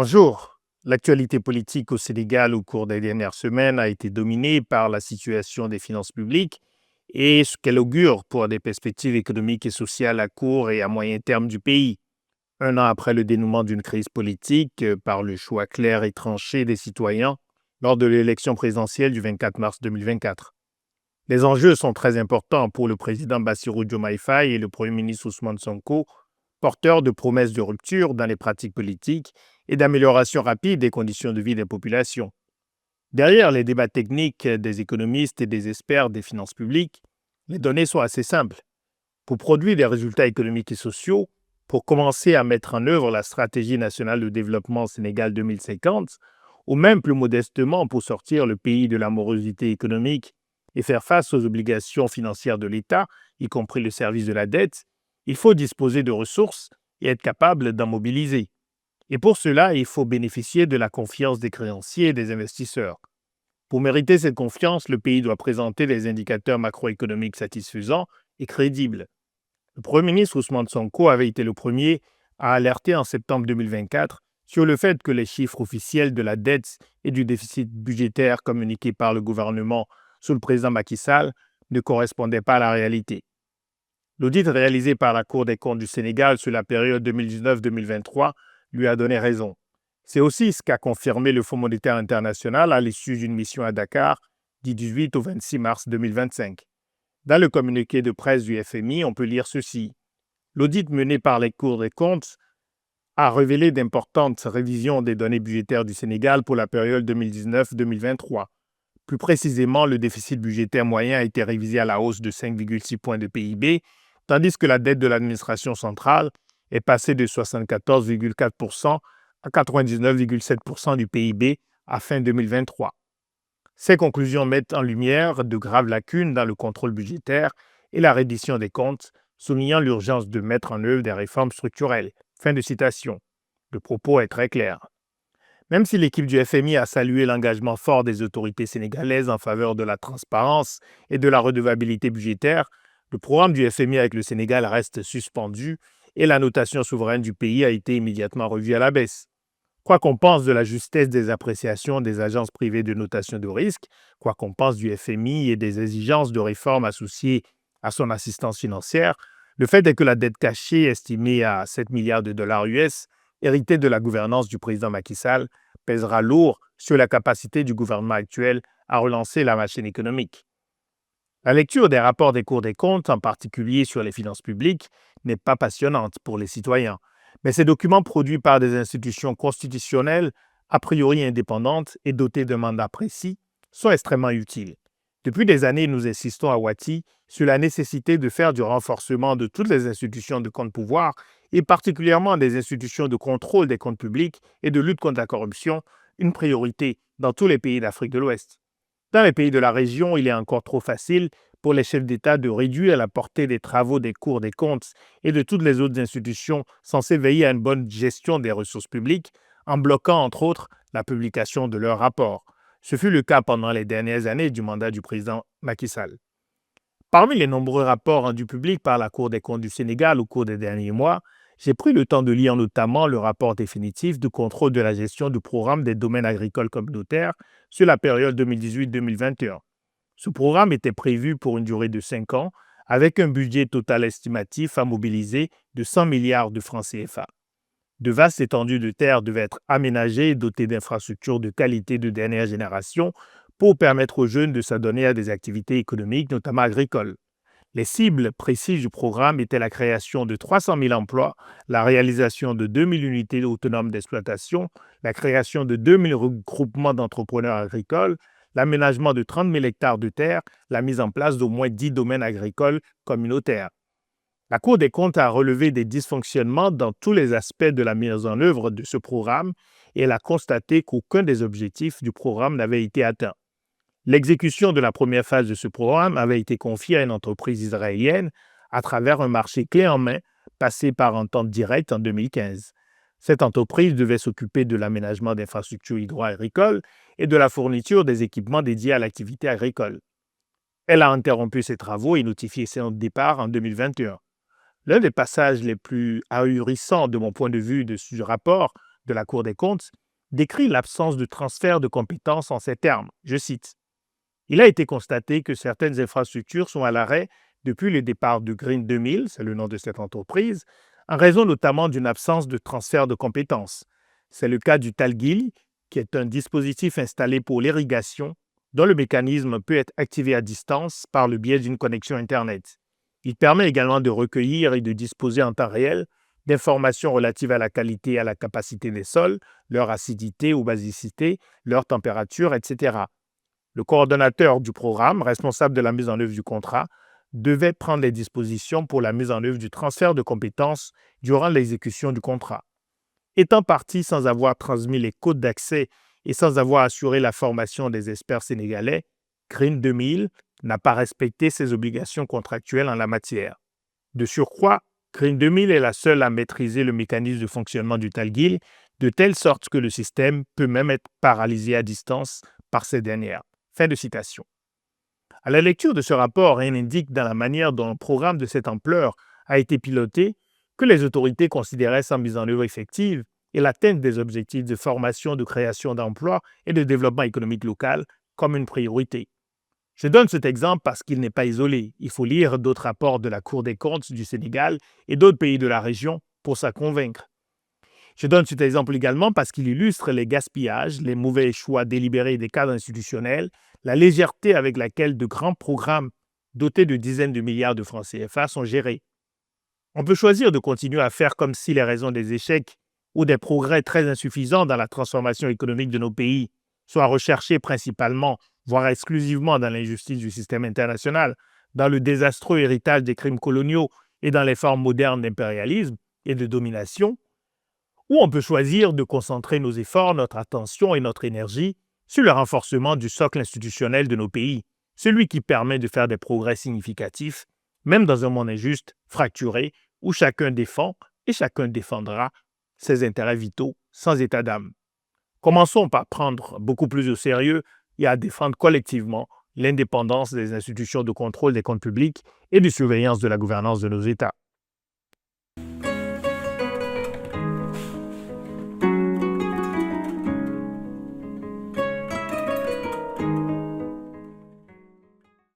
Bonjour. L'actualité politique au Sénégal au cours des dernières semaines a été dominée par la situation des finances publiques et ce qu'elle augure pour des perspectives économiques et sociales à court et à moyen terme du pays. Un an après le dénouement d'une crise politique par le choix clair et tranché des citoyens lors de l'élection présidentielle du 24 mars 2024. Les enjeux sont très importants pour le président Bassirou Diomaye Faye et le Premier ministre Ousmane Sonko, porteurs de promesses de rupture dans les pratiques politiques et d'amélioration rapide des conditions de vie des populations. Derrière les débats techniques des économistes et des experts des finances publiques, les données sont assez simples. Pour produire des résultats économiques et sociaux, pour commencer à mettre en œuvre la stratégie nationale de développement Sénégal 2050, ou même plus modestement pour sortir le pays de la morosité économique et faire face aux obligations financières de l'État, y compris le service de la dette, il faut disposer de ressources et être capable d'en mobiliser. Et pour cela, il faut bénéficier de la confiance des créanciers et des investisseurs. Pour mériter cette confiance, le pays doit présenter des indicateurs macroéconomiques satisfaisants et crédibles. Le Premier ministre Ousmane Sonko avait été le premier à alerter en septembre 2024 sur le fait que les chiffres officiels de la dette et du déficit budgétaire communiqués par le gouvernement sous le président Macky Sall ne correspondaient pas à la réalité. L'audit réalisé par la Cour des comptes du Sénégal sur la période 2019-2023 lui a donné raison. C'est aussi ce qu'a confirmé le Fonds monétaire international à l'issue d'une mission à Dakar du 18 au 26 mars 2025. Dans le communiqué de presse du FMI, on peut lire ceci. L'audit mené par les cours des comptes a révélé d'importantes révisions des données budgétaires du Sénégal pour la période 2019-2023. Plus précisément, le déficit budgétaire moyen a été révisé à la hausse de 5,6 points de PIB, tandis que la dette de l'administration centrale est passée de 74,4% à 99,7% du PIB à fin 2023. Ces conclusions mettent en lumière de graves lacunes dans le contrôle budgétaire et la reddition des comptes, soulignant l'urgence de mettre en œuvre des réformes structurelles. Fin de citation. Le propos est très clair. Même si l'équipe du FMI a salué l'engagement fort des autorités sénégalaises en faveur de la transparence et de la redevabilité budgétaire, le programme du FMI avec le Sénégal reste suspendu et la notation souveraine du pays a été immédiatement revue à la baisse. Quoi qu'on pense de la justesse des appréciations des agences privées de notation de risque, quoi qu'on pense du FMI et des exigences de réforme associées à son assistance financière, le fait est que la dette cachée, estimée à 7 milliards de dollars US, héritée de la gouvernance du président Macky Sall, pèsera lourd sur la capacité du gouvernement actuel à relancer la machine économique. La lecture des rapports des cours des comptes, en particulier sur les finances publiques, n'est pas passionnante pour les citoyens, mais ces documents produits par des institutions constitutionnelles, a priori indépendantes et dotées d'un mandat précis, sont extrêmement utiles. Depuis des années, nous insistons à Wati sur la nécessité de faire du renforcement de toutes les institutions de contre-pouvoir et particulièrement des institutions de contrôle des comptes publics et de lutte contre la corruption une priorité dans tous les pays d'Afrique de l'Ouest. Dans les pays de la région, il est encore trop facile pour les chefs d'État de réduire la portée des travaux des cours des comptes et de toutes les autres institutions censées veiller à une bonne gestion des ressources publiques en bloquant, entre autres, la publication de leurs rapports. Ce fut le cas pendant les dernières années du mandat du président Macky Sall. Parmi les nombreux rapports rendus publics par la Cour des comptes du Sénégal au cours des derniers mois, j'ai pris le temps de lire notamment le rapport définitif de contrôle de la gestion du programme des domaines agricoles communautaires sur la période 2018-2021. Ce programme était prévu pour une durée de 5 ans, avec un budget total estimatif à mobiliser de 100 milliards de francs CFA. De vastes étendues de terre devaient être aménagées et dotées d'infrastructures de qualité de dernière génération pour permettre aux jeunes de s'adonner à des activités économiques, notamment agricoles. Les cibles précises du programme étaient la création de 300 000 emplois, la réalisation de 2 000 unités autonomes d'exploitation, la création de 2 000 regroupements d'entrepreneurs agricoles, l'aménagement de 30 000 hectares de terre, la mise en place d'au moins 10 domaines agricoles communautaires. La Cour des comptes a relevé des dysfonctionnements dans tous les aspects de la mise en œuvre de ce programme et elle a constaté qu'aucun des objectifs du programme n'avait été atteint. L'exécution de la première phase de ce programme avait été confiée à une entreprise israélienne à travers un marché clé en main passé par entente directe en 2015. Cette entreprise devait s'occuper de l'aménagement d'infrastructures hydro-agricoles et de la fourniture des équipements dédiés à l'activité agricole. Elle a interrompu ses travaux et notifié son départ en 2021. L'un des passages les plus ahurissants de mon point de vue de ce rapport de la Cour des comptes, décrit l'absence de transfert de compétences en ces termes. Je cite: il a été constaté que certaines infrastructures sont à l'arrêt depuis le départ de Green 2000, c'est le nom de cette entreprise, en raison notamment d'une absence de transfert de compétences. C'est le cas du Talgil, qui est un dispositif installé pour l'irrigation, dont le mécanisme peut être activé à distance par le biais d'une connexion Internet. Il permet également de recueillir et de disposer en temps réel d'informations relatives à la qualité et à la capacité des sols, leur acidité ou basicité, leur température, etc. Le coordonnateur du programme, responsable de la mise en œuvre du contrat, devait prendre les dispositions pour la mise en œuvre du transfert de compétences durant l'exécution du contrat. Étant parti sans avoir transmis les codes d'accès et sans avoir assuré la formation des experts sénégalais, Green 2000 n'a pas respecté ses obligations contractuelles en la matière. De surcroît, Green 2000 est la seule à maîtriser le mécanisme de fonctionnement du Talgil, de telle sorte que le système peut même être paralysé à distance par ces dernières. Fin de citation. À la lecture de ce rapport, rien n'indique dans la manière dont un programme de cette ampleur a été piloté que les autorités considéraient sa mise en œuvre effective et l'atteinte des objectifs de formation, de création d'emplois et de développement économique local comme une priorité. Je donne cet exemple parce qu'il n'est pas isolé. Il faut lire d'autres rapports de la Cour des comptes du Sénégal et d'autres pays de la région pour s'en convaincre. Je donne cet exemple également parce qu'il illustre les gaspillages, les mauvais choix délibérés des cadres institutionnels, la légèreté avec laquelle de grands programmes dotés de dizaines de milliards de francs CFA sont gérés. On peut choisir de continuer à faire comme si les raisons des échecs ou des progrès très insuffisants dans la transformation économique de nos pays soient recherchés principalement, voire exclusivement dans l'injustice du système international, dans le désastreux héritage des crimes coloniaux et dans les formes modernes d'impérialisme et de domination, ou on peut choisir de concentrer nos efforts, notre attention et notre énergie sur le renforcement du socle institutionnel de nos pays, celui qui permet de faire des progrès significatifs, même dans un monde injuste, fracturé, où chacun défend et chacun défendra ses intérêts vitaux sans état d'âme. Commençons par prendre beaucoup plus au sérieux et à défendre collectivement l'indépendance des institutions de contrôle des comptes publics et de surveillance de la gouvernance de nos États.